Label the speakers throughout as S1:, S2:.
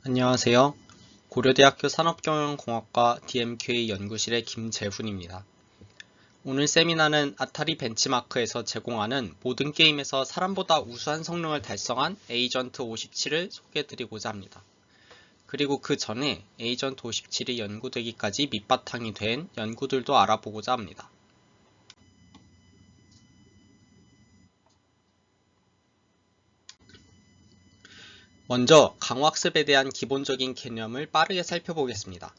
S1: 안녕하세요. 고려대학교 산업경영공학과 DMQA 연구실의 김재훈입니다. 오늘 세미나는 아타리 벤치마크에서 제공하는 모든 게임에서 사람보다 우수한 성능을 달성한 에이전트 57을 소개해드리고자 합니다. 그리고 그 전에 에이전트 57이 연구되기까지 밑바탕이 된 연구들도 알아보고자 합니다. 먼저 강화학습에 대한 기본적인 개념을 빠르게 살펴보겠습니다.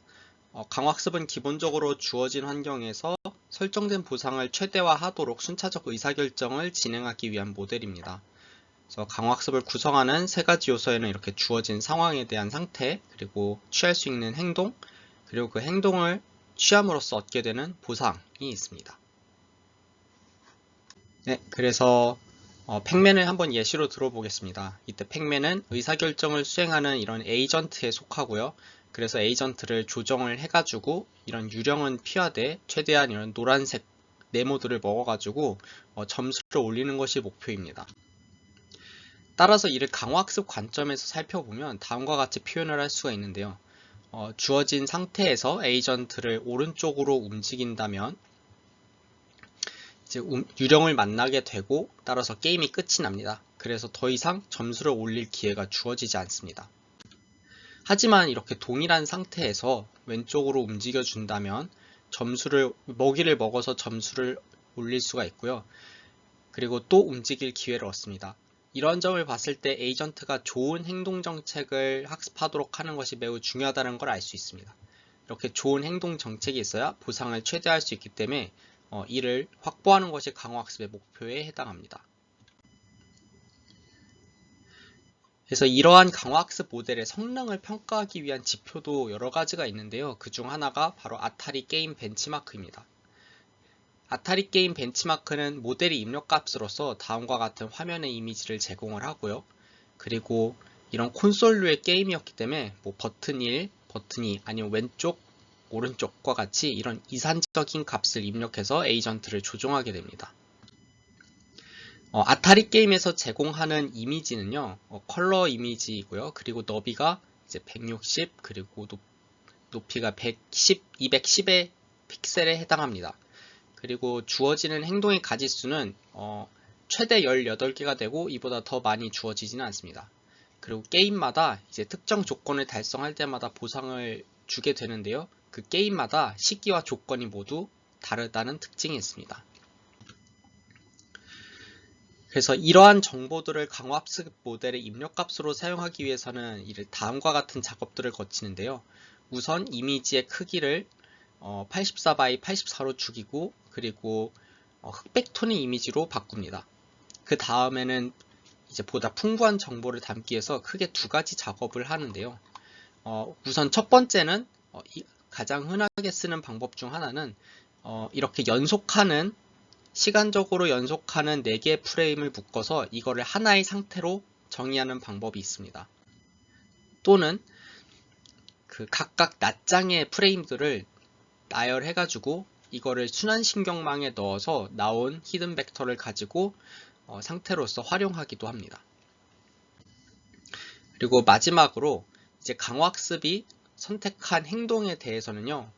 S1: 강화학습은 기본적으로 주어진 환경에서 설정된 보상을 최대화하도록 순차적 의사결정을 진행하기 위한 모델입니다. 그래서 강화학습을 구성하는 세 가지 요소에는 이렇게 주어진 상황에 대한 상태, 그리고 취할 수 있는 행동, 그리고 그 행동을 취함으로써 얻게 되는 보상이 있습니다. 네, 그래서 팩맨을 한번 예시로 들어보겠습니다. 이때 팩맨은 의사결정을 수행하는 이런 에이전트에 속하고요. 그래서 에이전트를 조정을 해가지고 이런 유령은 피하되 최대한 이런 노란색 네모들을 먹어가지고 점수를 올리는 것이 목표입니다. 따라서 이를 강화학습 관점에서 살펴보면 다음과 같이 표현을 할 수가 있는데요. 주어진 상태에서 에이전트를 오른쪽으로 움직인다면 이제 유령을 만나게 되고 따라서 게임이 끝이 납니다. 그래서 더 이상 점수를 올릴 기회가 주어지지 않습니다. 하지만 이렇게 동일한 상태에서 왼쪽으로 움직여 준다면 먹이를 먹어서 점수를 올릴 수가 있고요. 그리고 또 움직일 기회를 얻습니다. 이런 점을 봤을 때 에이전트가 좋은 행동 정책을 학습하도록 하는 것이 매우 중요하다는 걸 알 수 있습니다. 이렇게 좋은 행동 정책이 있어야 보상을 최대화할 수 있기 때문에 이를 확보하는 것이 강화학습의 목표에 해당합니다. 그래서 이러한 강화학습 모델의 성능을 평가하기 위한 지표도 여러 가지가 있는데요. 그 중 하나가 바로 아타리 게임 벤치마크입니다. 아타리 게임 벤치마크는 모델의 입력값으로서 다음과 같은 화면의 이미지를 제공을 하고요. 그리고 이런 콘솔류의 게임이었기 때문에 버튼 1, 버튼 2 아니면 왼쪽, 오른쪽과 같이 이런 이산적인 값을 입력해서 에이전트를 조종하게 됩니다. 아타리 게임에서 제공하는 이미지는요, 컬러 이미지이고요. 그리고 너비가 이제 160, 그리고 높이가 110, 210의 픽셀에 해당합니다. 그리고 주어지는 행동의 가지수는 최대 18개가 되고 이보다 더 많이 주어지지는 않습니다. 그리고 게임마다 이제 특정 조건을 달성할 때마다 보상을 주게 되는데요. 그 게임마다 시기와 조건이 모두 다르다는 특징이 있습니다. 그래서 이러한 정보들을 강화학습 모델의 입력값으로 사용하기 위해서는 이를 다음과 같은 작업들을 거치는데요. 우선 이미지의 크기를 84 x 84로 죽이고 그리고 흑백톤의 이미지로 바꿉니다. 그 다음에는 이제 보다 풍부한 정보를 담기 위해서 크게 두 가지 작업을 하는데요. 우선 첫 번째는 가장 흔하게 쓰는 방법 중 하나는 이렇게 시간적으로 연속하는 4개의 프레임을 묶어서 이거를 하나의 상태로 정의하는 방법이 있습니다. 또는 그 각각 낱장의 프레임들을 나열해가지고 이거를 순환신경망에 넣어서 나온 히든 벡터를 가지고 상태로서 활용하기도 합니다. 그리고 마지막으로 이제 강화학습이 선택한 행동에 대해서는요,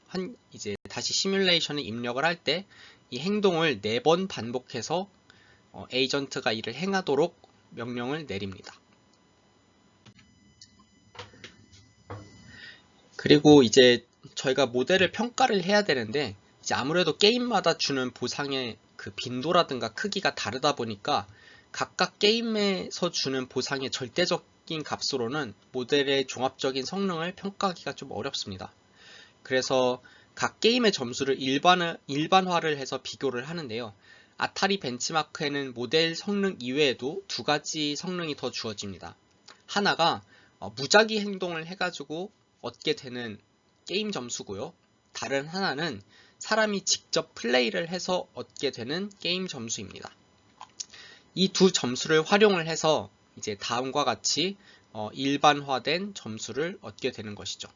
S1: 이제 다시 시뮬레이션에 입력을 할 때 이 행동을 4번 반복해서 에이전트가 이를 행하도록 명령을 내립니다. 그리고 이제 저희가 모델을 평가를 해야 되는데 이제 아무래도 게임마다 주는 보상의 그 빈도라든가 크기가 다르다 보니까 각각 게임에서 주는 보상의 절대적인 값으로는 모델의 종합적인 성능을 평가하기가 좀 어렵습니다. 그래서 각 게임의 점수를 일반화를 해서 비교를 하는데요. 아타리 벤치마크에는 모델 성능 이외에도 두 가지 성능이 더 주어집니다. 하나가 무작위 행동을 해가지고 얻게 되는 게임 점수고요. 다른 하나는 사람이 직접 플레이를 해서 얻게 되는 게임 점수입니다. 이 두 점수를 활용을 해서 이제 다음과 같이 일반화된 점수를 얻게 되는 것이죠.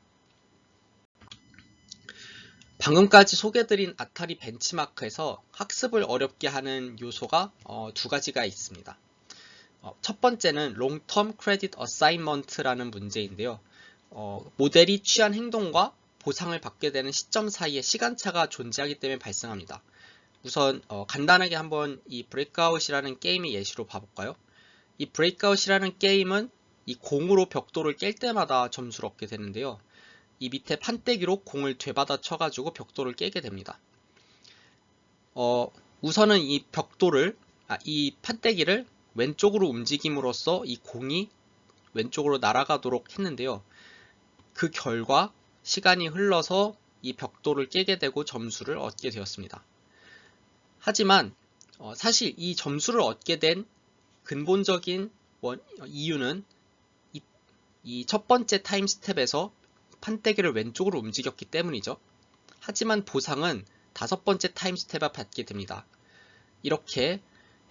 S1: 방금까지 소개드린 아타리 벤치마크에서 학습을 어렵게 하는 요소가 두 가지가 있습니다. 첫 번째는 Long-Term Credit Assignment라는 문제인데요. 모델이 취한 행동과 보상을 받게 되는 시점 사이에 시간차가 존재하기 때문에 발생합니다. 우선 간단하게 한번 이 브레이크아웃이라는 게임의 예시로 봐볼까요? 이 브레이크아웃이라는 게임은 이 공으로 벽돌을 깰 때마다 점수를 얻게 되는데요. 이 밑에 판때기로 공을 되받아 쳐가지고 벽돌을 깨게 됩니다. 우선은 이 판때기를 왼쪽으로 움직임으로써 이 공이 왼쪽으로 날아가도록 했는데요. 그 결과 시간이 흘러서 이 벽돌을 깨게 되고 점수를 얻게 되었습니다. 하지만 사실 이 점수를 얻게 된 근본적인 이유는 이 첫 번째 타임 스텝에서 판때기를 왼쪽으로 움직였기 때문이죠. 하지만 보상은 다섯 번째 타임 스텝에 받게 됩니다. 이렇게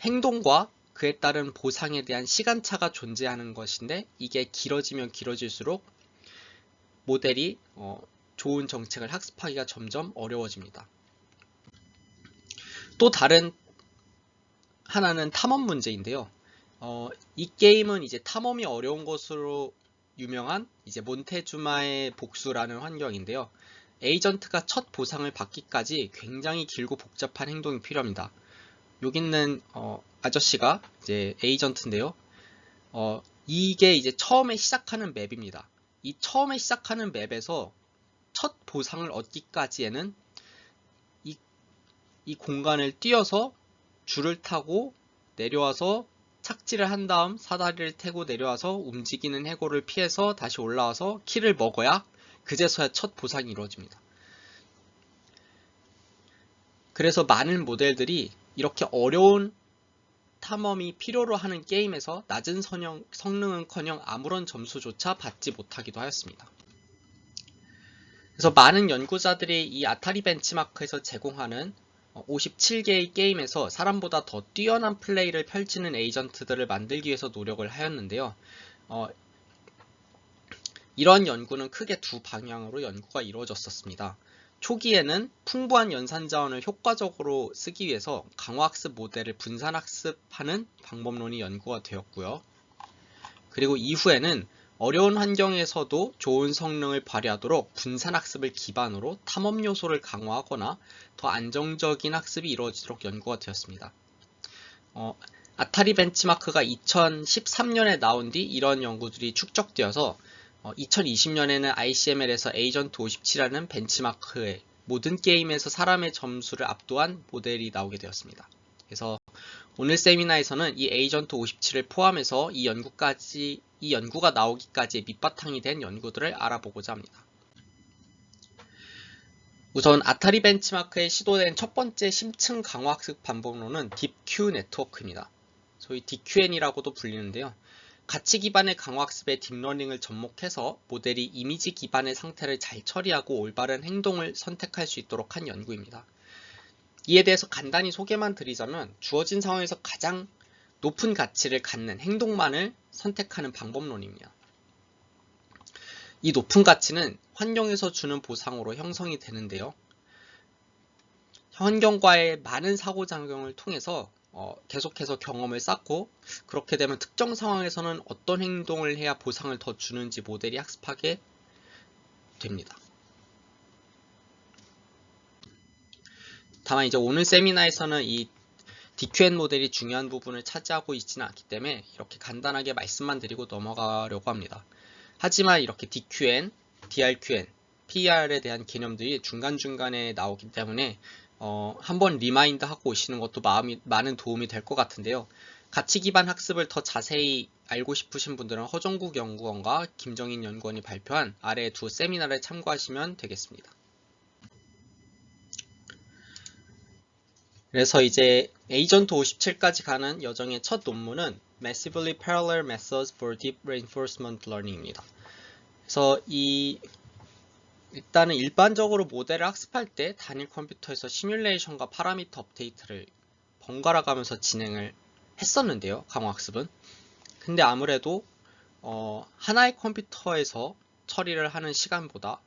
S1: 행동과 그에 따른 보상에 대한 시간차가 존재하는 것인데, 이게 길어지면 길어질수록 모델이 좋은 정책을 학습하기가 점점 어려워집니다. 또 다른 하나는 탐험 문제인데요. 이 게임은 이제 탐험이 어려운 것으로 유명한 이제 몬테주마의 복수라는 환경인데요. 에이전트가 첫 보상을 받기까지 굉장히 길고 복잡한 행동이 필요합니다. 여기 있는 아저씨가 이제 에이전트인데요. 이게 이제 처음에 시작하는 맵입니다. 이 처음에 시작하는 맵에서 첫 보상을 얻기까지에는 이 공간을 뛰어서 줄을 타고 내려와서 착지를 한 다음 사다리를 타고 내려와서 움직이는 해골을 피해서 다시 올라와서 키를 먹어야 그제서야 첫 보상이 이루어집니다. 그래서 많은 모델들이 이렇게 어려운 탐험이 필요로 하는 게임에서 낮은 성능은커녕 아무런 점수조차 받지 못하기도 하였습니다. 그래서 많은 연구자들이 이 아타리 벤치마크에서 제공하는 57개의 게임에서 사람보다 더 뛰어난 플레이를 펼치는 에이전트들을 만들기 위해서 노력을 하였는데요. 이런 연구는 크게 두 방향으로 연구가 이루어졌었습니다. 초기에는 풍부한 연산 자원을 효과적으로 쓰기 위해서 강화학습 모델을 분산학습하는 방법론이 연구가 되었고요. 그리고 이후에는 어려운 환경에서도 좋은 성능을 발휘하도록 분산학습을 기반으로 탐험 요소를 강화하거나 더 안정적인 학습이 이루어지도록 연구가 되었습니다. 아타리 벤치마크가 2013년에 나온 뒤 이런 연구들이 축적되어서 2020년에는 ICML에서 에이전트 57이라는 벤치마크의 모든 게임에서 사람의 점수를 압도한 모델이 나오게 되었습니다. 그래서 오늘 세미나에서는 이 에이전트 57을 포함해서 이 연구가 나오기까지의 밑바탕이 된 연구들을 알아보고자 합니다. 우선 아타리 벤치마크에 시도된 첫 번째 심층 강화학습 방법론은 딥큐 네트워크입니다. 소위 DQN이라고도 불리는데요. 가치 기반의 강화학습에 딥러닝을 접목해서 모델이 이미지 기반의 상태를 잘 처리하고 올바른 행동을 선택할 수 있도록 한 연구입니다. 이에 대해서 간단히 소개만 드리자면, 주어진 상황에서 가장 높은 가치를 갖는 행동만을 선택하는 방법론입니다. 이 높은 가치는 환경에서 주는 보상으로 형성이 되는데요. 환경과의 많은 상호작용을 통해서 계속해서 경험을 쌓고, 그렇게 되면 특정 상황에서는 어떤 행동을 해야 보상을 더 주는지 모델이 학습하게 됩니다. 다만 이제 오늘 세미나에서는 이 DQN 모델이 중요한 부분을 차지하고 있지는 않기 때문에 이렇게 간단하게 말씀만 드리고 넘어가려고 합니다. 하지만 이렇게 DQN, DRQN, PER에 대한 개념들이 중간중간에 나오기 때문에 한번 리마인드 하고 오시는 것도 많은 도움이 될 것 같은데요. 가치 기반 학습을 더 자세히 알고 싶으신 분들은 허정국 연구원과 김정인 연구원이 발표한 아래 두 세미나를 참고하시면 되겠습니다. 그래서 이제 에이전트 57까지 가는 여정의 첫 논문은 Massively Parallel Methods for Deep Reinforcement Learning입니다. 그래서 일단은 일반적으로 모델을 학습할 때 단일 컴퓨터에서 시뮬레이션과 파라미터 업데이트를 번갈아 가면서 진행을 했었는데요. 강화학습은. 근데 아무래도 하나의 컴퓨터에서 처리를 하는 시간보다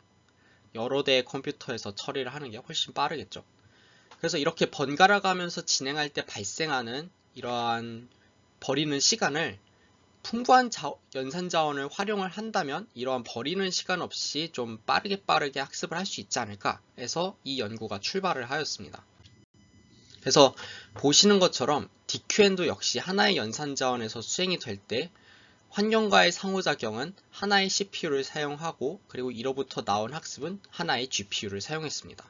S1: 여러 대의 컴퓨터에서 처리를 하는 게 훨씬 빠르겠죠. 그래서 이렇게 번갈아 가면서 진행할 때 발생하는 이러한 버리는 시간을 풍부한 연산 자원을 활용을 한다면 이러한 버리는 시간 없이 좀 빠르게 학습을 할 수 있지 않을까 해서 이 연구가 출발을 하였습니다. 그래서 보시는 것처럼 DQN도 역시 하나의 연산 자원에서 수행이 될 때 환경과의 상호작용은 하나의 CPU를 사용하고 그리고 이로부터 나온 학습은 하나의 GPU를 사용했습니다.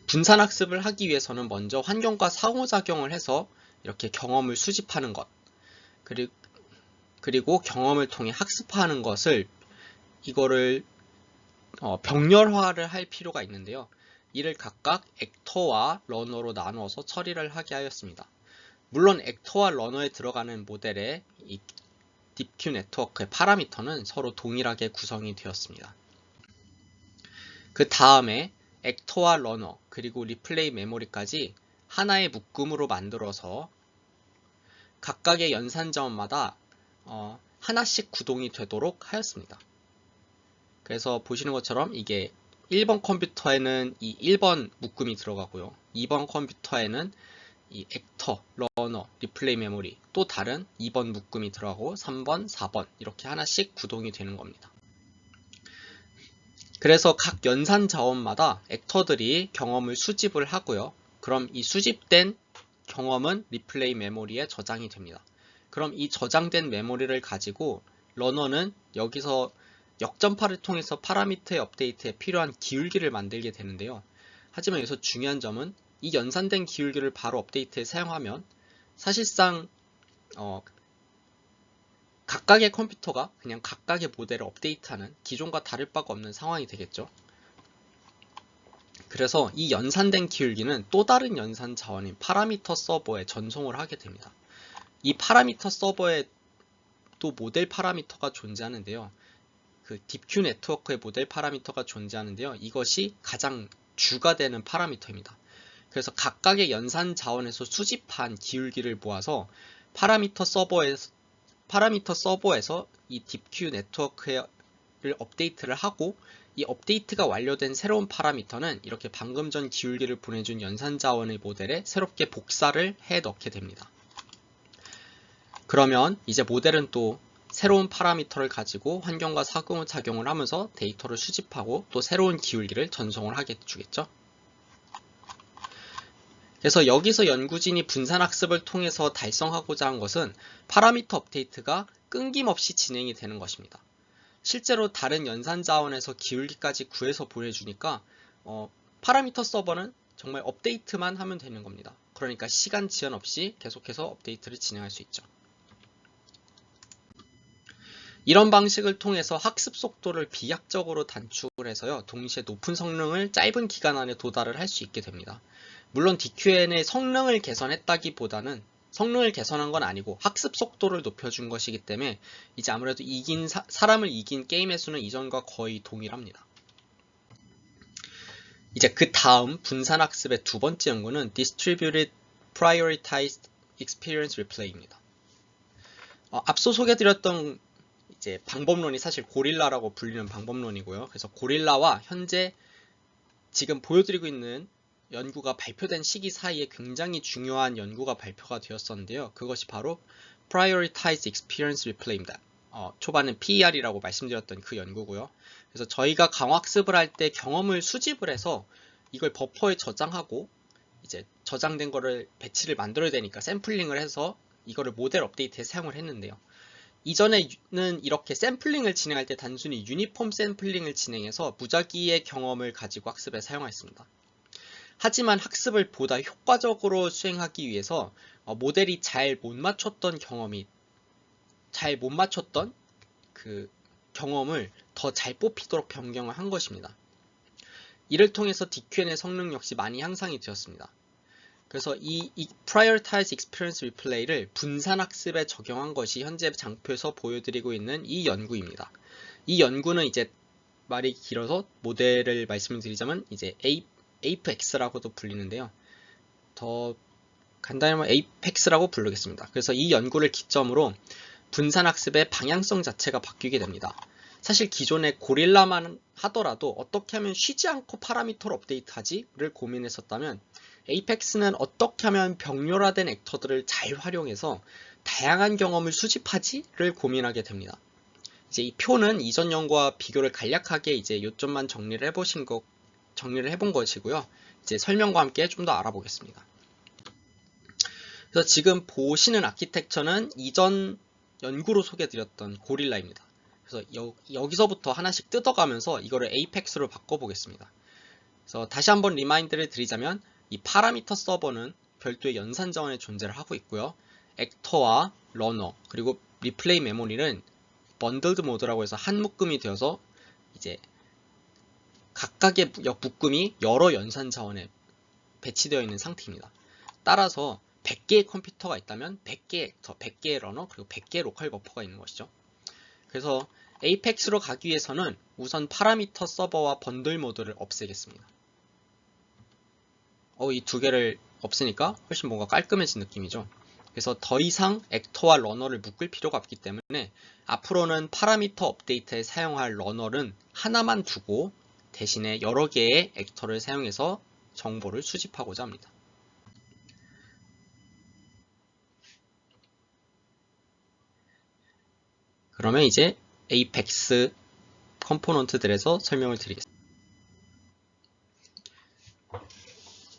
S1: 분산학습을 하기 위해서는 먼저 환경과 상호작용을 해서 이렇게 경험을 수집하는 것 그리고 경험을 통해 학습하는 것을 이거를 병렬화를 할 필요가 있는데요. 이를 각각 액터와 러너로 나누어서 처리를 하게 하였습니다. 물론 액터와 러너에 들어가는 모델의 이 딥큐 네트워크의 파라미터는 서로 동일하게 구성이 되었습니다. 그 다음에 액터와 러너 그리고 리플레이 메모리까지 하나의 묶음으로 만들어서 각각의 연산 자원마다 하나씩 구동이 되도록 하였습니다. 그래서 보시는 것처럼 이게 1번 컴퓨터에는 이 1번 묶음이 들어가고요. 2번 컴퓨터에는 이 액터, 러너, 리플레이 메모리 또 다른 2번 묶음이 들어가고 3번, 4번 이렇게 하나씩 구동이 되는 겁니다. 그래서 각 연산 자원마다 액터들이 경험을 수집을 하고요. 그럼 이 수집된 경험은 리플레이 메모리에 저장이 됩니다. 그럼 이 저장된 메모리를 가지고 러너는 여기서 역전파를 통해서 파라미터의 업데이트에 필요한 기울기를 만들게 되는데요. 하지만 여기서 중요한 점은 이 연산된 기울기를 바로 업데이트에 사용하면 사실상 각각의 컴퓨터가 그냥 각각의 모델을 업데이트하는 기존과 다를 바가 없는 상황이 되겠죠. 그래서 이 연산된 기울기는 또 다른 연산 자원인 파라미터 서버에 전송을 하게 됩니다. 이 파라미터 서버에 또 모델 파라미터가 존재하는데요. 그 딥큐 네트워크의 모델 파라미터가 존재하는데요. 이것이 가장 주가 되는 파라미터입니다. 그래서 각각의 연산 자원에서 수집한 기울기를 모아서 파라미터 서버에서 이 딥큐 네트워크를 업데이트를 하고 이 업데이트가 완료된 새로운 파라미터는 이렇게 방금 전 기울기를 보내준 연산 자원의 모델에 새롭게 복사를 해 넣게 됩니다. 그러면 이제 모델은 또 새로운 파라미터를 가지고 환경과 상호작용을 하면서 데이터를 수집하고 또 새로운 기울기를 전송을 하게 주겠죠. 그래서 여기서 연구진이 분산학습을 통해서 달성하고자 한 것은 파라미터 업데이트가 끊김없이 진행이 되는 것입니다. 실제로 다른 연산 자원에서 기울기까지 구해서 보내주니까 파라미터 서버는 정말 업데이트만 하면 되는 겁니다. 그러니까 시간 지연 없이 계속해서 업데이트를 진행할 수 있죠. 이런 방식을 통해서 학습 속도를 비약적으로 단축을 해서요, 동시에 높은 성능을 짧은 기간 안에 도달을 할 수 있게 됩니다. 물론 DQN의 성능을 개선했다기보다는 성능을 개선한 건 아니고 학습 속도를 높여준 것이기 때문에 이제 아무래도 사람을 이긴 게임의 수는 이전과 거의 동일합니다. 이제 그 다음 분산학습의 두 번째 연구는 Distributed Prioritized Experience Replay입니다. 앞서 소개드렸던 이제 방법론이 사실 고릴라라고 불리는 방법론이고요. 그래서 고릴라와 현재 지금 보여드리고 있는 연구가 발표된 시기 사이에 굉장히 중요한 연구가 발표가 되었었는데요. 그것이 바로 Prioritized Experience Replay입니다. 초반은 PER이라고 말씀드렸던 그 연구고요. 그래서 저희가 강학습을 할 때 경험을 수집을 해서 이걸 버퍼에 저장하고 이제 저장된 거를 배치를 만들어야 되니까 샘플링을 해서 이거를 모델 업데이트에 사용을 했는데요. 이전에는 이렇게 샘플링을 진행할 때 단순히 유니폼 샘플링을 진행해서 무작위의 경험을 가지고 학습에 사용했습니다. 하지만 학습을 보다 효과적으로 수행하기 위해서 모델이 잘 못 맞췄던 그 경험을 더 잘 뽑히도록 변경을 한 것입니다. 이를 통해서 DQN의 성능 역시 많이 향상이 되었습니다. 그래서 이 Prioritized Experience Replay를 분산학습에 적용한 것이 현재 장표에서 보여드리고 있는 이 연구입니다. 이 연구는 이제 말이 길어서 모델을 말씀드리자면 이제 APEX라고도 불리는데요. 더 간단히 하면 APEX라고 부르겠습니다. 그래서 이 연구를 기점으로 분산학습의 방향성 자체가 바뀌게 됩니다. 사실 기존에 고릴라만 하더라도 어떻게 하면 쉬지 않고 파라미터를 업데이트하지를 고민했었다면 APEX는 어떻게 하면 병렬화된 액터들을 잘 활용해서 다양한 경험을 수집하지를 고민하게 됩니다. 이제 이 표는 이전 연구와 비교를 간략하게 이제 요점만 정리를 해본 것이고요. 이제 설명과 함께 좀 더 알아보겠습니다. 그래서 지금 보시는 아키텍처는 이전 연구로 소개해드렸던 고릴라입니다. 그래서 여기서부터 하나씩 뜯어가면서 이거를 에이펙스로 바꿔보겠습니다. 그래서 다시 한번 리마인드를 드리자면 이 파라미터 서버는 별도의 연산 자원의 존재를 하고 있고요. 액터와 러너 그리고 리플레이 메모리는 번들드 모드라고 해서 한 묶음이 되어서 이제 각각의 묶음이 여러 연산 자원에 배치되어 있는 상태입니다. 따라서 100개의 컴퓨터가 있다면 100개의 액터, 100개의 러너, 그리고 100개의 로컬 버퍼가 있는 것이죠. 그래서 에이펙스로 가기 위해서는 우선 파라미터 서버와 번들 모드를 없애겠습니다. 이 두 개를 없으니까 훨씬 뭔가 깔끔해진 느낌이죠. 그래서 더 이상 액터와 러너를 묶을 필요가 없기 때문에 앞으로는 파라미터 업데이트에 사용할 러너는 하나만 두고 대신에 여러 개의 액터를 사용해서 정보를 수집하고자 합니다. 그러면 이제 에이펙스 컴포넌트들에서 설명을 드리겠습니다.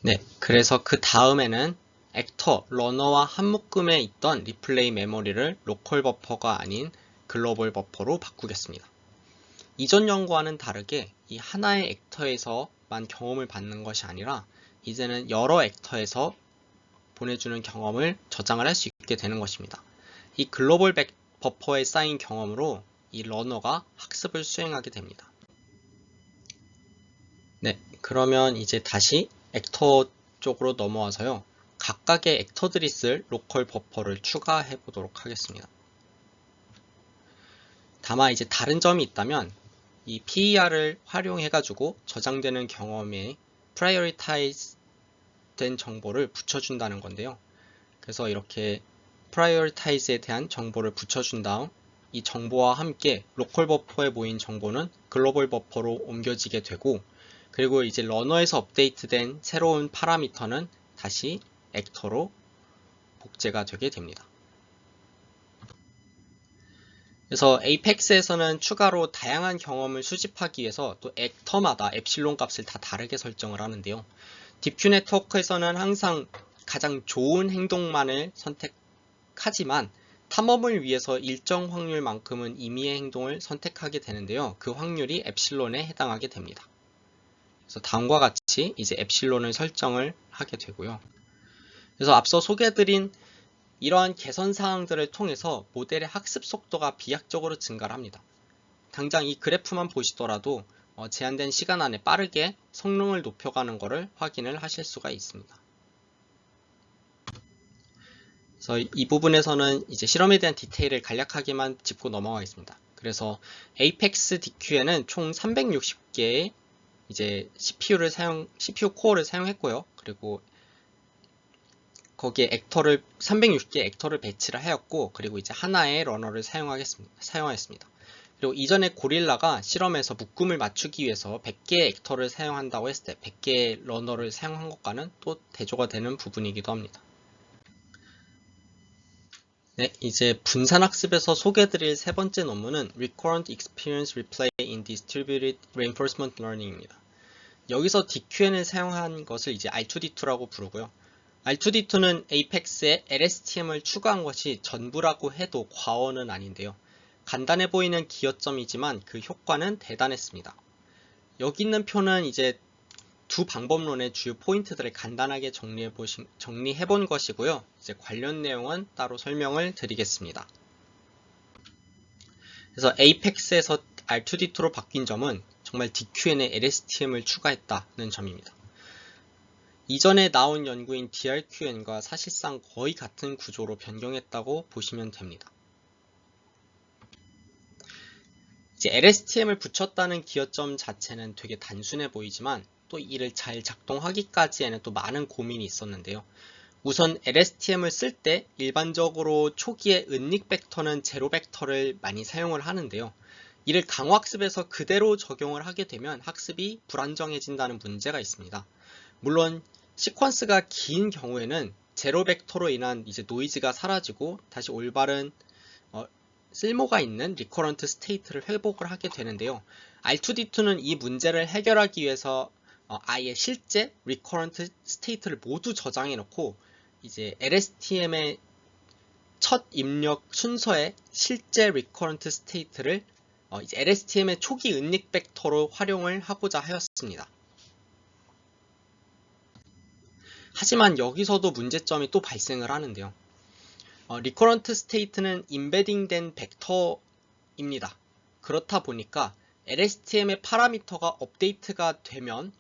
S1: 네, 그래서 그 다음에는 액터, 러너와 한 묶음에 있던 리플레이 메모리를 로컬 버퍼가 아닌 글로벌 버퍼로 바꾸겠습니다. 이전 연구와는 다르게 이 하나의 액터에서만 경험을 받는 것이 아니라 이제는 여러 액터에서 보내주는 경험을 저장을 할 수 있게 되는 것입니다. 이 글로벌 버퍼에 쌓인 경험으로 이 러너가 학습을 수행하게 됩니다. 네, 그러면 이제 다시 액터 쪽으로 넘어와서요. 각각의 액터들이 쓸 로컬 버퍼를 추가해 보도록 하겠습니다. 다만 이제 다른 점이 있다면 이 PER을 활용해 가지고 저장되는 경험에 프라이어리타이즈 된 정보를 붙여준다는 건데요. 그래서 이렇게 프라이어리타이즈에 대한 정보를 붙여준 다음 이 정보와 함께 로컬 버퍼에 모인 정보는 글로벌 버퍼로 옮겨지게 되고, 그리고 이제 러너에서 업데이트된 새로운 파라미터는 다시 액터로 복제가 되게 됩니다. 그래서 에이펙스에서는 추가로 다양한 경험을 수집하기 위해서 또 액터마다 엡실론 값을 다 다르게 설정을 하는데요. 딥큐 네트워크에서는 항상 가장 좋은 행동만을 선택하지만 탐험을 위해서 일정 확률만큼은 임의의 행동을 선택하게 되는데요. 그 확률이 엡실론에 해당하게 됩니다. 그래서 다음과 같이 이제 엡실론을 설정을 하게 되고요. 그래서 앞서 소개해드린 이러한 개선 사항들을 통해서 모델의 학습 속도가 비약적으로 증가를 합니다. 당장 이 그래프만 보시더라도 제한된 시간 안에 빠르게 성능을 높여가는 것을 확인을 하실 수가 있습니다. 그래서 이 부분에서는 이제 실험에 대한 디테일을 간략하게만 짚고 넘어가겠습니다. 그래서 에이펙스 DQ에는 총 360개의 이제 CPU 코어를 사용했고요. 그리고 거기에 360개 액터를 배치를 하였고, 그리고 이제 하나의 러너를 사용하였습니다. 그리고 이전에 고릴라가 실험에서 묶음을 맞추기 위해서 100개의 액터를 사용한다고 했을 때 100개의 러너를 사용한 것과는 또 대조가 되는 부분이기도 합니다. 네, 이제 분산학습에서 소개해드릴 세 번째 논문은 Recurrent Experience Replay in Distributed Reinforcement Learning입니다. 여기서 DQN을 사용한 것을 이제 R2D2라고 부르고요. R2D2는 에이펙스에 LSTM을 추가한 것이 전부라고 해도 과언은 아닌데요. 간단해 보이는 기여점이지만 그 효과는 대단했습니다. 여기 있는 표는 이제 두 방법론의 주요 포인트들을 간단하게 정리해 본 것이고요. 이제 관련 내용은 따로 설명을 드리겠습니다. 그래서 에이펙스에서 R2D2로 바뀐 점은 정말 DQN에 LSTM을 추가했다는 점입니다. 이전에 나온 연구인 DRQN과 사실상 거의 같은 구조로 변경했다고 보시면 됩니다. 이제 LSTM을 붙였다는 기여점 자체는 되게 단순해 보이지만 또 이를 잘 작동하기까지에는 또 많은 고민이 있었는데요. 우선 LSTM을 쓸 때 일반적으로 초기에 은닉 벡터는 제로 벡터를 많이 사용을 하는데요. 이를 강화학습에서 그대로 적용을 하게 되면 학습이 불안정해진다는 문제가 있습니다. 물론 시퀀스가 긴 경우에는 제로 벡터로 인한 이제 노이즈가 사라지고 다시 올바른 쓸모가 있는 리커런트 스테이트를 회복을 하게 되는데요. R2D2는 이 문제를 해결하기 위해서 아예 실제 리커런트 스테이트를 모두 저장해 놓고 이제 LSTM의 첫 입력 순서에 실제 리커런트 스테이트를 이제 LSTM의 초기 은닉 벡터로 활용을 하고자 하였습니다. 하지만 여기서도 문제점이 또 발생을 하는데요. 리커런트 스테이트는 임베딩된 벡터입니다. 그렇다 보니까 LSTM의 파라미터가 업데이트가 되면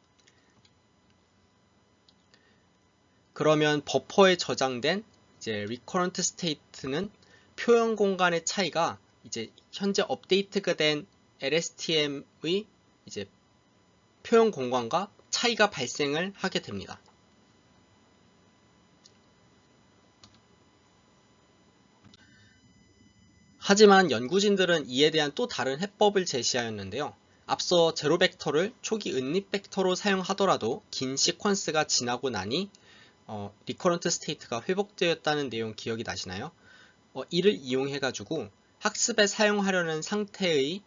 S1: 그러면 버퍼에 저장된 이제 리커런트 스테이트는 표현 공간의 차이가 이제 현재 업데이트가 된 LSTM의 이제 표현 공간과 차이가 발생을 하게 됩니다. 하지만 연구진들은 이에 대한 또 다른 해법을 제시하였는데요. 앞서 제로 벡터를 초기 은립 벡터로 사용하더라도 긴 시퀀스가 지나고 나니 리커런트 스테이트가 회복되었다는 내용 기억이 나시나요? 이를 이용해 가지고 학습에 사용하려는 상태의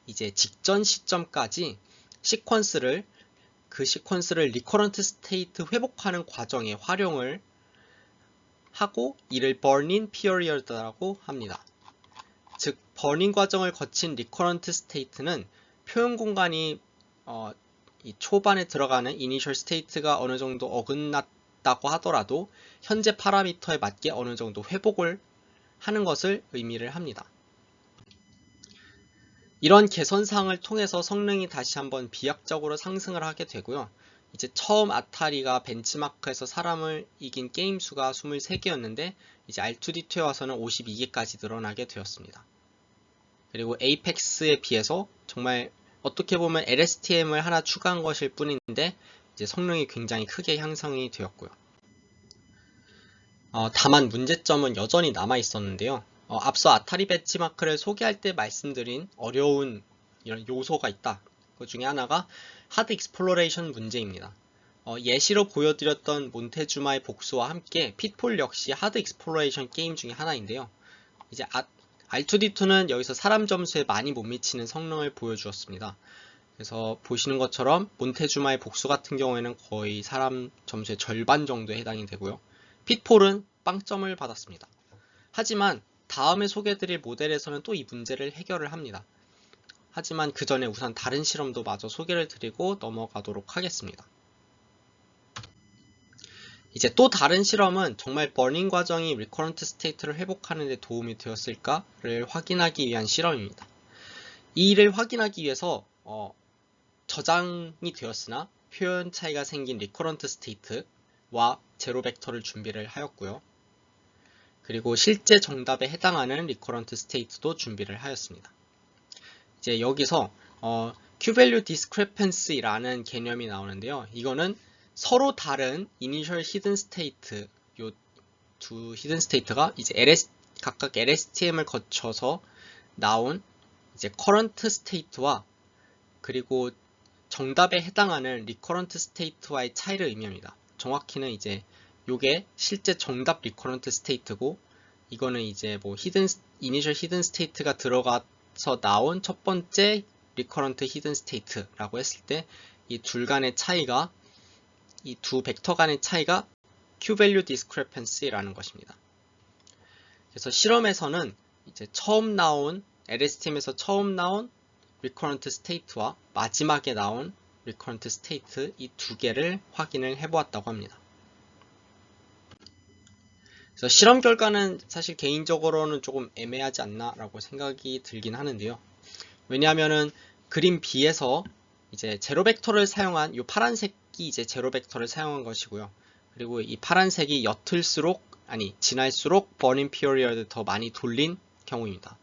S1: 이제 직전 시점까지 그 시퀀스를 리커런트 스테이트 회복하는 과정에 활용을 하고 이를 burn-in period라고 합니다. 즉 버닝 과정을 거친 리커런트 스테이트는 표현 공간이 이 초반에 들어가는 이니셜 스테이트가 어느 정도 어긋났다고 하더라도 현재 파라미터에 맞게 어느 정도 회복을 하는 것을 의미를 합니다. 이런 개선사항을 통해서 성능이 다시 한번 비약적으로 상승을 하게 되고요. 이제 처음 아타리가 벤치마크에서 사람을 이긴 게임 수가 23개였는데 이제 R2D2에 와서는 52개까지 늘어나게 되었습니다. 그리고 에이펙스에 비해서 정말 어떻게 보면 LSTM을 하나 추가한 것일 뿐인데 이제 성능이 굉장히 크게 향상이 되었고요. 다만 문제점은 여전히 남아 있었는데요. 앞서 아타리 벤치마크를 소개할 때 말씀드린 어려운 이런 요소가 있다. 그 중에 하나가 하드 익스플로레이션 문제입니다. 예시로 보여드렸던 몬테주마의 복수와 함께 핏폴 역시 하드 익스플로레이션 게임 중에 하나인데요. 이제 R2D2는 여기서 사람 점수에 많이 못 미치는 성능을 보여주었습니다. 그래서 보시는 것처럼 몬테주마의 복수 같은 경우에는 거의 사람 점수의 절반 정도에 해당이 되고요. 핏폴은 빵점을 받았습니다. 하지만 다음에 소개해드릴 모델에서는 또 이 문제를 해결을 합니다. 하지만 그 전에 우선 다른 실험도 마저 소개를 드리고 넘어가도록 하겠습니다. 이제 또 다른 실험은 정말 버닝 과정이 리커런트 스테이트를 회복하는 데 도움이 되었을까를 확인하기 위한 실험입니다. 이 일을 확인하기 위해서 저장이 되었으나 표현 차이가 생긴 리커런트 스테이트와 제로 벡터를 준비를 하였고요. 그리고 실제 정답에 해당하는 리커런트 스테이트도 준비를 하였습니다. 이제 여기서 Q-value discrepancy라는 개념이 나오는데요. 이거는 서로 다른 이니셜 히든 스테이트, 요 두 히든 스테이트가 이제 각각 LSTM을 거쳐서 나온 이제 커런트 스테이트와 그리고 정답에 해당하는 리커런트 스테이트와의 차이를 의미합니다. 정확히는 이제 요게 실제 정답 리커런트 스테이트고 이거는 이제 뭐 이니셜 히든 스테이트가 들어가서 나온 첫 번째 리커런트 히든 스테이트라고 했을 때 이 둘 간의 차이가 이 두 벡터 간의 차이가 Q-value discrepancy라는 것입니다. 그래서 실험에서는 이제 LSTM에서 처음 나온 recurrent state와 마지막에 나온 recurrent state 이 두 개를 확인을 해보았다고 합니다. 그래서 실험 결과는 사실 개인적으로는 조금 애매하지 않나 라고 생각이 들긴 하는데요. 왜냐하면은 그림 B에서 이제 제로 벡터를 사용한 이 파란색이 이제 제로 벡터를 사용한 것이고요. 그리고 이 파란색이 지날수록 burn-in period 더 많이 돌린 경우입니다.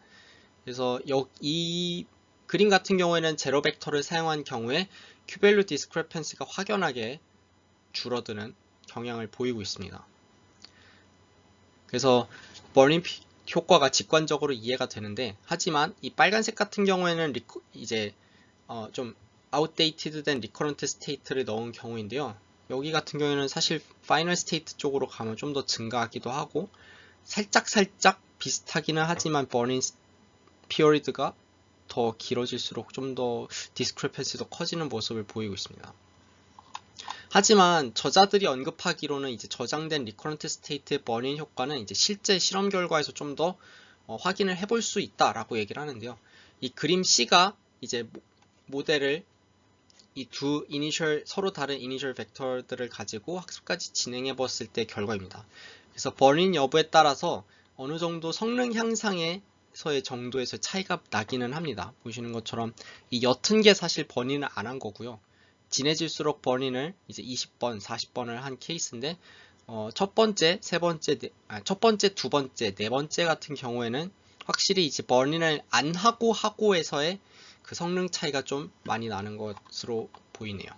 S1: 그래서 이 그림 같은 경우에는 제로 벡터를 사용한 경우에 Q-value discrepancy가 확연하게 줄어드는 경향을 보이고 있습니다. 그래서 burn-in 효과가 직관적으로 이해가 되는데, 하지만 이 빨간색 같은 경우에는 이제 좀 outdated 된 recurrent state를 넣은 경우인데요. 여기 같은 경우에는 사실 파이널 스테이트 쪽으로 가면 좀 더 증가하기도 하고 살짝 비슷하기는 하지만 버닝 피어리드가 더 길어질수록 좀 더 디스크레펜시도 커지는 모습을 보이고 있습니다. 하지만 저자들이 언급하기로는 이제 저장된 리커런트 스테이트의 버닝 효과는 이제 실제 실험 결과에서 좀 더 확인을 해볼 수 있다라고 얘기를 하는데요. 이 그림 C가 이제 모델을 이 두 서로 다른 이니셜 벡터들을 가지고 학습까지 진행해 봤을 때 결과입니다. 그래서 버닝 여부에 따라서 어느 정도 성능 향상에서의 정도에서 차이가 나기는 합니다. 보시는 것처럼 이 옅은 게 사실 버닝을 안 한 거고요. 진해질수록 버닝을 이제 20번, 40번을 한 케이스인데 첫 번째, 두 번째, 네 번째 같은 경우에는 확실히 이제 버닝을 안 하고에서의 그 성능 차이가 좀 많이 나는 것으로 보이네요.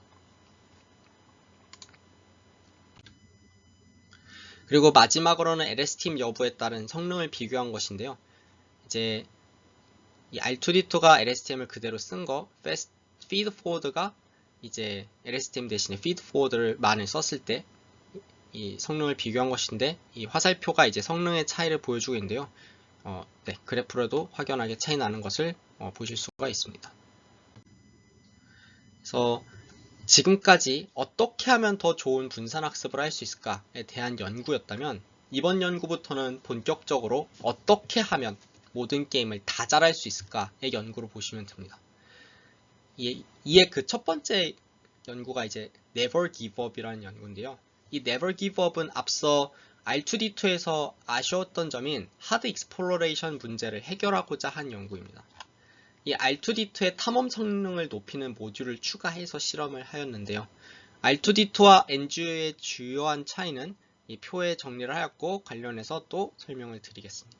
S1: 그리고 마지막으로는 LSTM 여부에 따른 성능을 비교한 것인데요. 이제 이 R2D2가 LSTM을 그대로 쓴 거, feedforward가 이제 LSTM 대신에 feedforward만을 썼을 때 이 성능을 비교한 것인데, 이 화살표가 이제 성능의 차이를 보여주고 있는데요. 네, 그래프로도 확연하게 차이 나는 것을 보실 수가 있습니다. 그래서 지금까지 어떻게 하면 더 좋은 분산학습을 할 수 있을까에 대한 연구였다면, 이번 연구부터는 본격적으로 어떻게 하면 모든 게임을 다 잘할 수 있을까의 연구로 보시면 됩니다. 이에 그 첫 번째 연구가 이제 Never Give Up이라는 연구인데요. 이 Never Give Up은 앞서 R2D2에서 아쉬웠던 점인 하드 익스플로레이션 문제를 해결하고자 한 연구입니다. 이 R2D2의 탐험 성능을 높이는 모듈을 추가해서 실험을 하였는데요. R2D2와 NGU의 주요한 차이는 이 표에 정리를 하였고, 관련해서 또 설명을 드리겠습니다.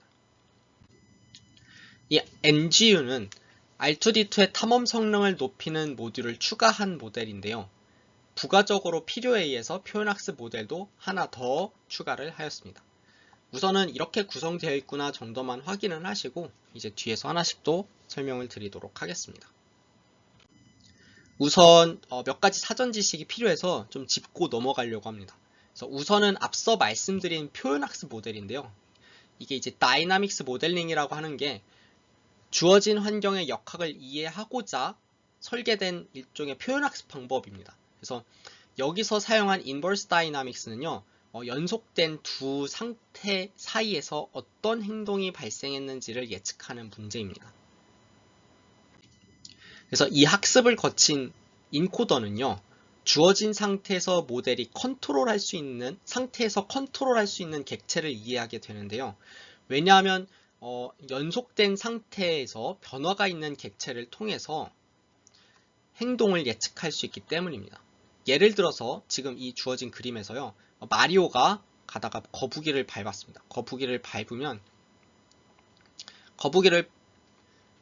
S1: 이 NGU는 R2D2의 탐험 성능을 높이는 모듈을 추가한 모델인데요. 부가적으로 필요에 의해서 표현학습 모델도 하나 더 추가를 하였습니다. 우선은 이렇게 구성되어 있구나 정도만 확인을 하시고, 이제 뒤에서 하나씩 또 설명을 드리도록 하겠습니다. 우선 몇 가지 사전 지식이 필요해서 좀 짚고 넘어가려고 합니다. 그래서 우선은 앞서 말씀드린 표현학습 모델인데요. 이게 이제 다이나믹스 모델링이라고 하는 게 주어진 환경의 역학을 이해하고자 설계된 일종의 표현학습 방법입니다. 그래서 여기서 사용한 인버스 다이나믹스는요, 연속된 두 상태 사이에서 어떤 행동이 발생했는지를 예측하는 문제입니다. 그래서 이 학습을 거친 인코더는요, 주어진 상태에서 모델이 컨트롤할 수 있는 객체를 이해하게 되는데요. 왜냐하면 연속된 상태에서 변화가 있는 객체를 통해서 행동을 예측할 수 있기 때문입니다. 예를 들어서 지금 이 주어진 그림에서요, 마리오가 가다가 거북이를 밟았습니다. 거북이를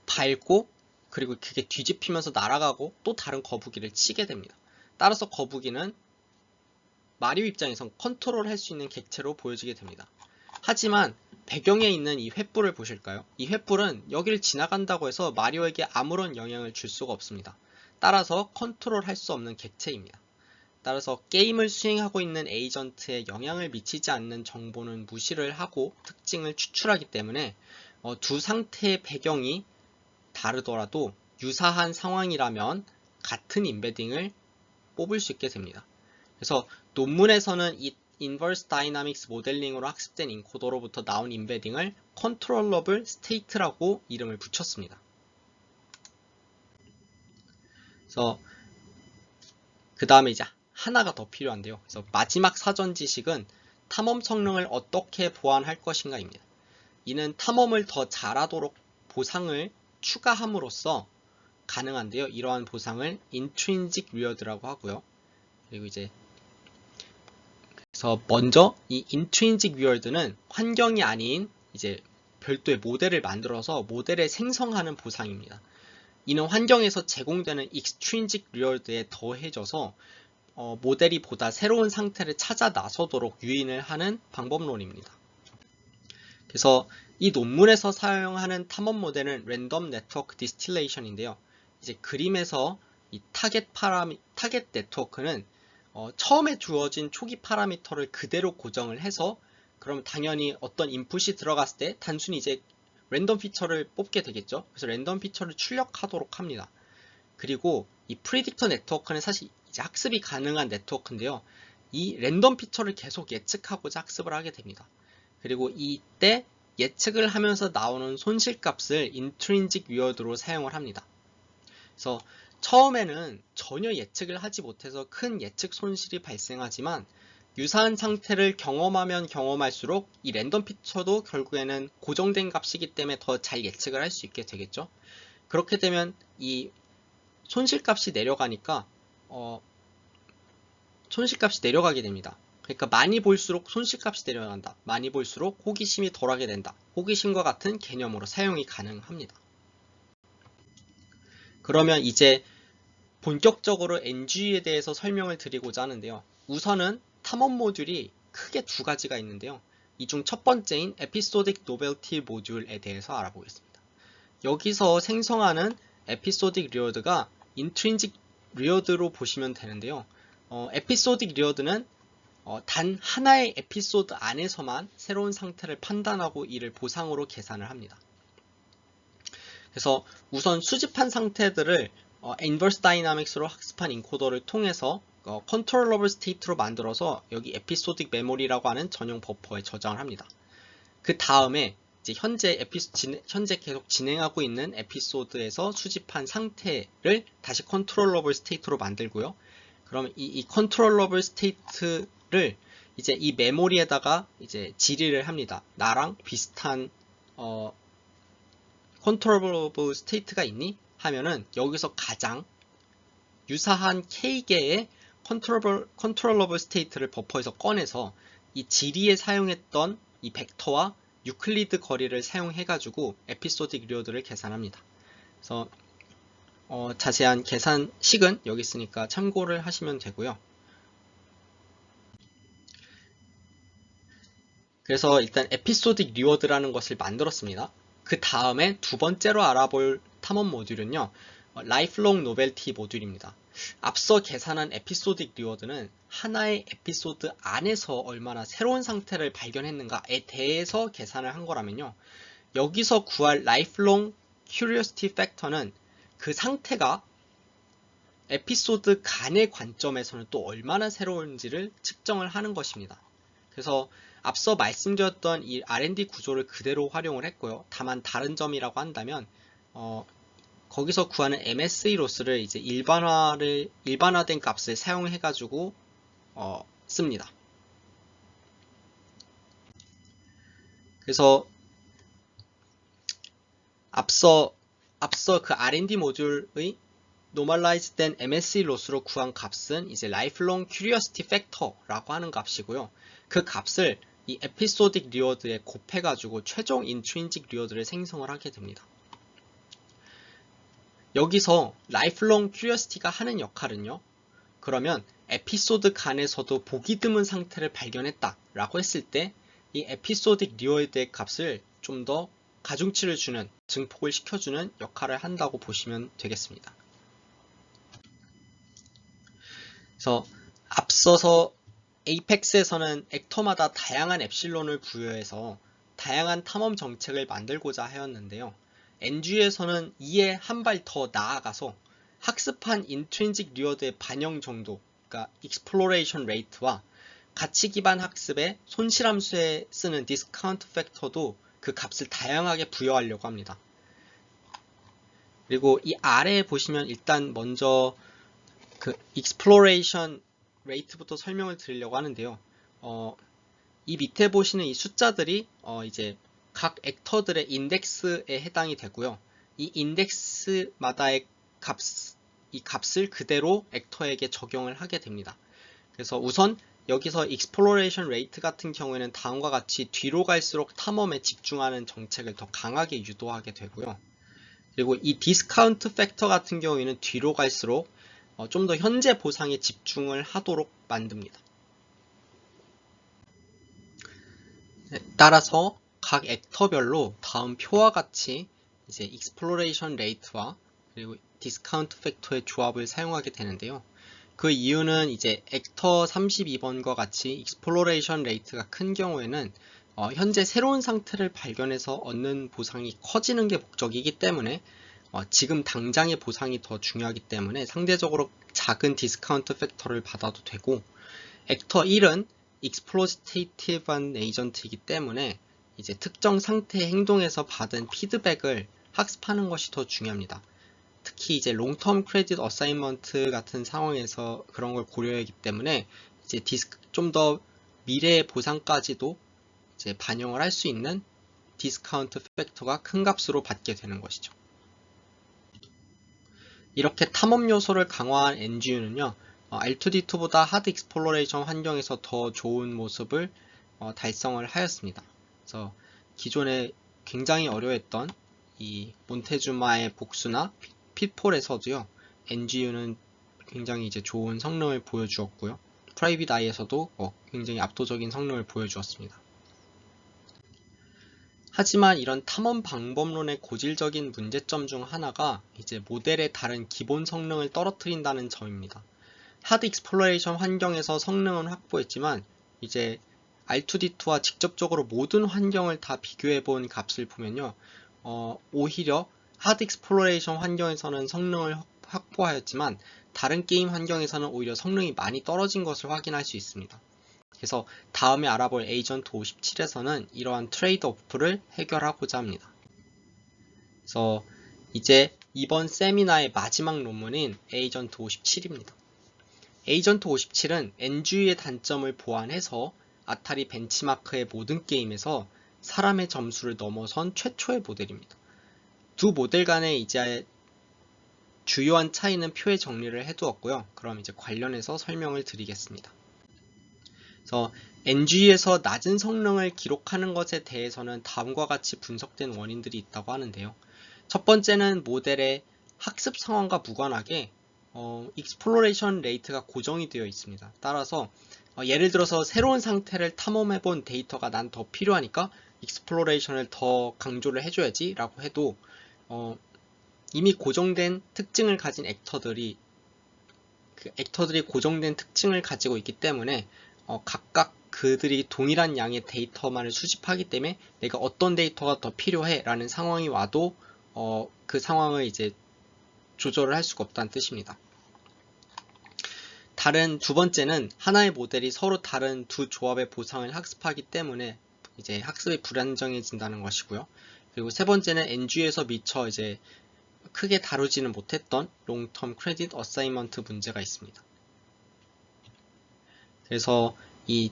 S1: 밟고 그리고 그게 뒤집히면서 날아가고 또 다른 거북이를 치게 됩니다. 따라서 거북이는 마리오 입장에선 컨트롤할 수 있는 객체로 보여지게 됩니다. 하지만 배경에 있는 이 횃불을 보실까요? 이 횃불은 여기를 지나간다고 해서 마리오에게 아무런 영향을 줄 수가 없습니다. 따라서 컨트롤할 수 없는 객체입니다. 따라서 게임을 수행하고 있는 에이전트에 영향을 미치지 않는 정보는 무시를 하고 특징을 추출하기 때문에 두 상태의 배경이 다르더라도 유사한 상황이라면 같은 인베딩을 뽑을 수 있게 됩니다. 그래서 논문에서는 이 인버스 다이나믹스 모델링으로 학습된 인코더로부터 나온 인베딩을 컨트롤러블 스테이트라고 이름을 붙였습니다. 그래서 그 다음에 이제 하나가 더 필요한데요. 그래서 마지막 사전 지식은 탐험 성능을 어떻게 보완할 것인가입니다. 이는 탐험을 더 잘하도록 보상을 추가함으로써 가능한데요. 이러한 보상을 intrinsic reward라고 하고요. 그리고 이제 그래서 먼저 이 intrinsic reward는 환경이 아닌 이제 별도의 모델을 만들어서 모델을 생성하는 보상입니다. 이는 환경에서 제공되는 extrinsic reward에 더해져서 모델이 보다 새로운 상태를 찾아 나서도록 유인을 하는 방법론입니다. 그래서 이 논문에서 사용하는 탐험 모델은 랜덤 네트워크 디스틸레이션인데요. 이제 그림에서 이 타겟 네트워크는 처음에 주어진 초기 파라미터를 그대로 고정을 해서 그럼 당연히 어떤 인풋이 들어갔을 때 단순히 이제 랜덤 피처를 뽑게 되겠죠. 그래서 랜덤 피처를 출력하도록 합니다. 그리고 이 프리딕터 네트워크는 사실 이제 학습이 가능한 네트워크인데요. 이 랜덤 피처를 계속 예측하고자 학습을 하게 됩니다. 그리고 이때 예측을 하면서 나오는 손실값을 인트린직 위어드로 사용을 합니다. 그래서 처음에는 전혀 예측을 하지 못해서 큰 예측 손실이 발생하지만 유사한 상태를 경험하면 경험할수록 이 랜덤 피처도 결국에는 고정된 값이기 때문에 더 잘 예측을 할 수 있게 되겠죠. 그렇게 되면 이 손실값이 내려가니까 손실값이 내려가게 됩니다. 그러니까 많이 볼수록 손실값이 내려간다. 많이 볼수록 호기심이 덜하게 된다. 호기심과 같은 개념으로 사용이 가능합니다. 그러면 이제 본격적으로 NG에 대해서 설명을 드리고자 하는데요. 우선은 탐험 모듈이 크게 두 가지가 있는데요. 이 중 첫 번째인 에피소딕 노벨티 모듈에 대해서 알아보겠습니다. 여기서 생성하는 에피소딕 리워드가 인트린직 리워드로 보시면 되는데요. 에피소딕 리워드는 단 하나의 에피소드 안에서만 새로운 상태를 판단하고 이를 보상으로 계산을 합니다. 그래서 우선 수집한 상태들을 인버스 다이나믹스로 학습한 인코더를 통해서 컨트롤러블 스테이트로 만들어서 여기 에피소딕 메모리라고 하는 전용 버퍼에 저장을 합니다. 그 다음에 이제 현재 계속 진행하고 있는 에피소드에서 수집한 상태를 다시 컨트롤러블 스테이트로 만들고요. 그럼 이 컨트롤러블 스테이트를 이제 이 메모리에다가 이제 질의를 합니다. 나랑 비슷한 컨트롤러블 스테이트가 있니? 하면은 여기서 가장 유사한 K개의 컨트롤러블 스테이트를 버퍼에서 꺼내서 이 질의에 사용했던 이 벡터와 유클리드 거리를 사용해가지고 에피소딕 리워드를 계산합니다. 그래서 자세한 계산식은 여기 있으니까 참고를 하시면 되고요. 그래서 일단 에피소딕 리워드라는 것을 만들었습니다. 그 다음에 두 번째로 알아볼 탐험 모듈은요. 라이프롱 노벨티 모듈입니다. 앞서 계산한 에피소딕 리워드는 하나의 에피소드 안에서 얼마나 새로운 상태를 발견했는가에 대해서 계산을 한 거라면요. 여기서 구할 라이프롱 큐리오시티 팩터는 그 상태가 에피소드 간의 관점에서는 또 얼마나 새로운지를 측정을 하는 것입니다. 그래서 앞서 말씀드렸던 이 R&D 구조를 그대로 활용을 했고요. 다만 다른 점이라고 한다면 거기서 구하는 MSE 로스를 이제 일반화된 값을 사용해가지고 씁니다. 그래서 앞서 그 R&D 모듈의 노멀라이즈 된 MSE 로스로 구한 값은 이제 Lifelong Curiosity Factor라고 하는 값이고요. 그 값을 이 에피소딕 리워드에 곱해가지고 최종 인트린직 리워드를 생성을 하게 됩니다. 여기서 Lifelong Curiosity가 하는 역할은요. 그러면 에피소드 간에서도 보기 드문 상태를 발견했다 라고 했을 때 이 에피소딕 리워드의 값을 좀 더 가중치를 주는, 증폭을 시켜주는 역할을 한다고 보시면 되겠습니다. 그래서 앞서서 에이펙스에서는 액터마다 다양한 엡실론을 부여해서 다양한 탐험 정책을 만들고자 하였는데요. NG에서는 이에 한 발 더 나아가서 학습한 인트린직 리워드의 반영 정도, 그러니까 exploration rate와 가치 기반 학습의 손실함수에 쓰는 디스카운트 팩터도 그 값을 다양하게 부여하려고 합니다. 그리고 이 아래에 보시면 일단 먼저 그 exploration rate부터 설명을 드리려고 하는데요. 이 밑에 보시는 이 숫자들이 이제 각 액터들의 인덱스에 해당이 되고요. 이 인덱스마다의 이 값을 그대로 액터에게 적용을 하게 됩니다. 그래서 우선 여기서 exploration rate 같은 경우에는 다음과 같이 뒤로 갈수록 탐험에 집중하는 정책을 더 강하게 유도하게 되고요. 그리고 이 디스카운트 팩터 같은 경우에는 뒤로 갈수록 좀 더 현재 보상에 집중을 하도록 만듭니다. 따라서 각 액터별로 다음 표와 같이 이제 exploration rate와 그리고 디스카운트 팩터의 조합을 사용하게 되는데요. 그 이유는 이제 액터 32번과 같이 익스플로레이션 레이트가 큰 경우에는 현재 새로운 상태를 발견해서 얻는 보상이 커지는 게 목적이기 때문에 지금 당장의 보상이 더 중요하기 때문에 상대적으로 작은 디스카운트 팩터를 받아도 되고, 액터 1은 익스플로이테이티브한 에이전트이기 때문에 이제 특정 상태의 행동에서 받은 피드백을 학습하는 것이 더 중요합니다. 특히 이제 롱텀 크레딧 어사인먼트 같은 상황에서 그런 걸 고려하기 때문에 이제 좀 더 미래의 보상까지도 이제 반영을 할 수 있는 디스카운트 팩터가 큰 값으로 받게 되는 것이죠. 이렇게 탐험 요소를 강화한 NGU는요, R2D2보다 하드 익스플로레이션 환경에서 더 좋은 모습을 달성을 하였습니다. 그래서 기존에 굉장히 어려웠던 이 몬테주마의 복수나 핏폴에서도요, NGU는 굉장히 이제 좋은 성능을 보여주었고요. 프라이빗 아이에서도 굉장히 압도적인 성능을 보여주었습니다. 하지만 이런 탐험 방법론의 고질적인 문제점 중 하나가 이제 모델의 다른 기본 성능을 떨어뜨린다는 점입니다. 하드 익스플로레이션 환경에서 성능은 확보했지만 이제 R2D2와 직접적으로 모든 환경을 다 비교해 본 값을 보면요, 오히려 하드 익스플로레이션 환경에서는 성능을 확보하였지만 다른 게임 환경에서는 오히려 성능이 많이 떨어진 것을 확인할 수 있습니다. 그래서 다음에 알아볼 에이전트 57에서는 이러한 트레이드 오프를 해결하고자 합니다. 그래서 이제 이번 세미나의 마지막 논문인 에이전트 57입니다. 에이전트 57은 NGU의 단점을 보완해서 아타리 벤치마크의 모든 게임에서 사람의 점수를 넘어선 최초의 모델입니다. 두 모델 간의 이제 주요한 차이는 표에 정리를 해두었고요. 그럼 이제 관련해서 설명을 드리겠습니다. 그래서 NG에서 낮은 성능을 기록하는 것에 대해서는 다음과 같이 분석된 원인들이 있다고 하는데요. 첫 번째는 모델의 학습 상황과 무관하게 익스플로레이션 레이트가 고정이 되어 있습니다. 따라서 예를 들어서 새로운 상태를 탐험해 본 데이터가 난 더 필요하니까 익스플로레이션을 더 강조를 해줘야지 라고 해도 이미 고정된 특징을 가진 액터들이 고정된 특징을 가지고 있기 때문에 각각 그들이 동일한 양의 데이터만을 수집하기 때문에 내가 어떤 데이터가 더 필요해 라는 상황이 와도 그 상황을 이제 조절을 할 수가 없다는 뜻입니다. 두 번째는 하나의 모델이 서로 다른 두 조합의 보상을 학습하기 때문에 이제 학습이 불안정해진다는 것이고요. 그리고 세 번째는 NG에서 미처 이제 크게 다루지는 못했던 롱텀 크레딧 어사인먼트 문제가 있습니다. 그래서 이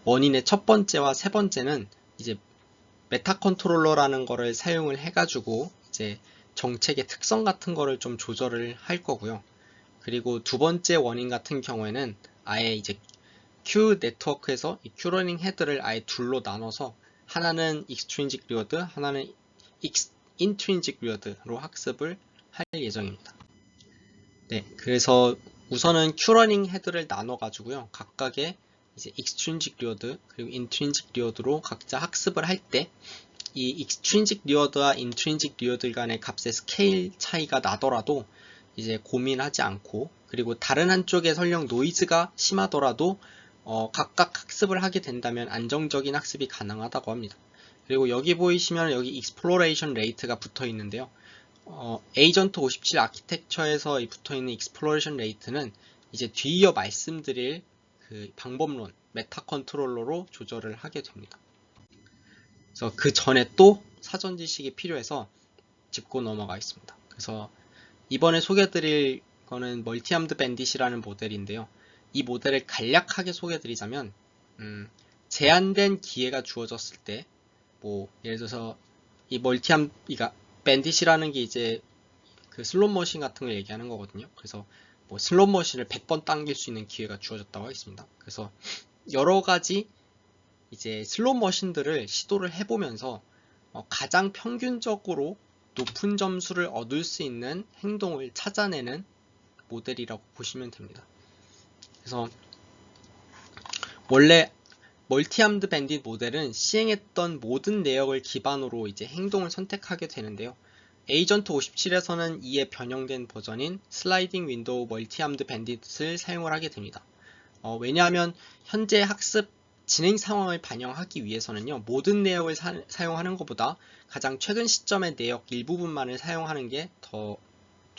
S1: 원인의 첫 번째와 세 번째는 이제 메타 컨트롤러라는 거를 사용을 해가지고 이제 정책의 특성 같은 거를 좀 조절을 할 거고요. 그리고 두 번째 원인 같은 경우에는 아예 이제 Q 네트워크에서 이 Q러닝 헤드를 아예 둘로 나눠서 하나는 익스트린직 리워드, 하나는 인트린직 리워드로 학습을 할 예정입니다. 네, 그래서 우선은 Q러닝 헤드를 나눠 가지고요. 각각의 이제 익스트린직 리워드 그리고 인트린직 리워드로 각자 학습을 할 때 이 익스트린직 리워드와 인트린직 리워드 간의 값의 스케일 차이가 나더라도 이제 고민하지 않고, 그리고 다른 한쪽에 설령 노이즈가 심하더라도 각각 학습을 하게 된다면 안정적인 학습이 가능하다고 합니다. 그리고 여기 보이시면 여기 익스플로레이션 레이트가 붙어 있는데요. 에이전트 57 아키텍처에서 붙어 있는 익스플로레이션 레이트는 이제 뒤이어 말씀드릴 그 방법론 메타 컨트롤러로 조절을 하게 됩니다. 그래서 그 전에 또 사전 지식이 필요해서 짚고 넘어가겠습니다. 그래서 이번에 소개해드릴 거는 멀티암드 밴딧이라는 모델인데요. 이 모델을 간략하게 소개해드리자면 제한된 기회가 주어졌을 때 예를 들어서 이 그러니까 밴딧이라는 게 이제 그 슬롯 머신 같은 걸 얘기하는 거거든요. 그래서 슬롯 머신을 100번 당길 수 있는 기회가 주어졌다고 하겠습니다. 그래서 여러 가지 이제 슬롯 머신들을 시도를 해보면서 가장 평균적으로 높은 점수를 얻을 수 있는 행동을 찾아내는 모델이라고 보시면 됩니다. 그래서 원래 멀티암드 밴딧 모델은 시행했던 모든 내역을 기반으로 이제 행동을 선택하게 되는데요. 에이전트 57에서는 이에 변형된 버전인 슬라이딩 윈도우 멀티암드 밴딧을 사용을 하게 됩니다. 왜냐하면 현재 학습 진행 상황을 반영하기 위해서는요, 모든 내역을 사용하는 것보다 가장 최근 시점의 내역 일부분만을 사용하는 게 더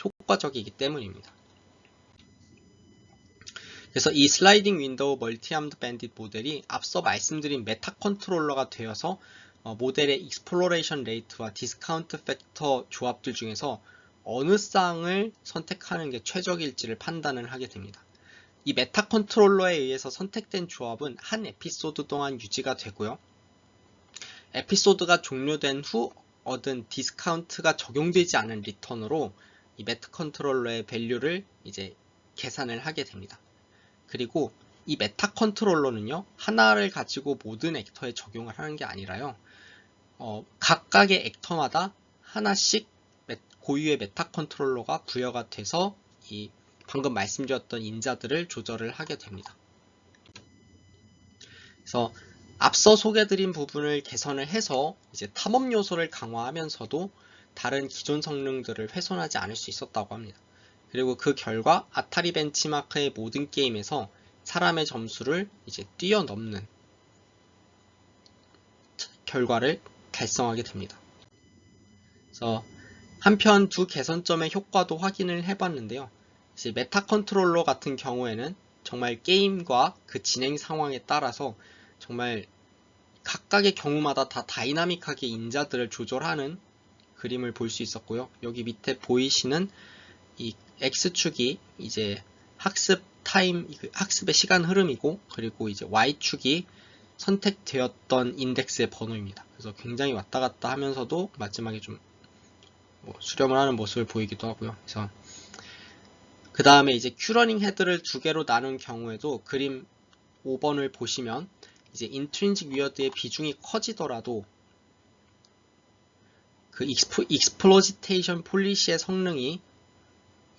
S1: 효과적이기 때문입니다. 그래서 이 슬라이딩 윈도우 멀티암드 밴딧 모델이 앞서 말씀드린 메타 컨트롤러가 되어서 모델의 익스플로레이션 레이트와 디스카운트 팩터 조합들 중에서 어느 쌍을 선택하는 게 최적일지를 판단을 하게 됩니다. 이 메타 컨트롤러에 의해서 선택된 조합은 한 에피소드 동안 유지가 되고요. 에피소드가 종료된 후 얻은 디스카운트가 적용되지 않은 리턴으로 이 메타 컨트롤러의 밸류를 이제 계산을 하게 됩니다. 그리고 이 메타 컨트롤러는요, 하나를 가지고 모든 액터에 적용을 하는 게 아니라요, 각각의 액터마다 하나씩 고유의 메타 컨트롤러가 부여가 돼서 이 방금 말씀드렸던 인자들을 조절을 하게 됩니다. 그래서 앞서 소개드린 부분을 개선을 해서 이제 탐험 요소를 강화하면서도 다른 기존 성능들을 훼손하지 않을 수 있었다고 합니다. 그리고 그 결과 아타리 벤치마크의 모든 게임에서 사람의 점수를 이제 뛰어넘는 결과를 달성하게 됩니다. 그래서 한편 두 개선점의 효과도 확인을 해봤는데요. 이제 메타 컨트롤러 같은 경우에는 정말 게임과 그 진행 상황에 따라서 정말 각각의 경우마다 다 다이나믹하게 인자들을 조절하는 그림을 볼 수 있었고요. 여기 밑에 보이시는 이 X축이 이제 학습 타임, 학습의 시간 흐름이고, 그리고 이제 Y축이 선택되었던 인덱스의 번호입니다. 그래서 굉장히 왔다 갔다 하면서도 마지막에 좀 수렴을 하는 모습을 보이기도 하고요. 그래서 그 다음에 이제 큐러닝 헤드를 두 개로 나눈 경우에도 그림 5번을 보시면 이제 인트린직 위어드의 비중이 커지더라도 그 익스플로지테이션 폴리시의 성능이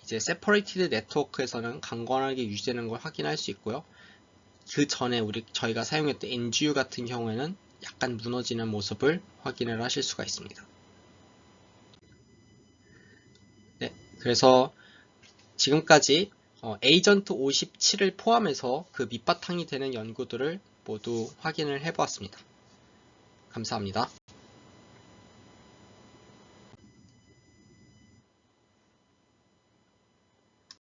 S1: 이제 세퍼레이티드 네트워크에서는 강건하게 유지되는 걸 확인할 수 있고요. 그 전에 저희가 사용했던 NGU 같은 경우에는 약간 무너지는 모습을 확인을 하실 수가 있습니다. 네, 그래서 지금까지 에이전트 57을 포함해서 그 밑바탕이 되는 연구들을 모두 확인을 해보았습니다. 감사합니다.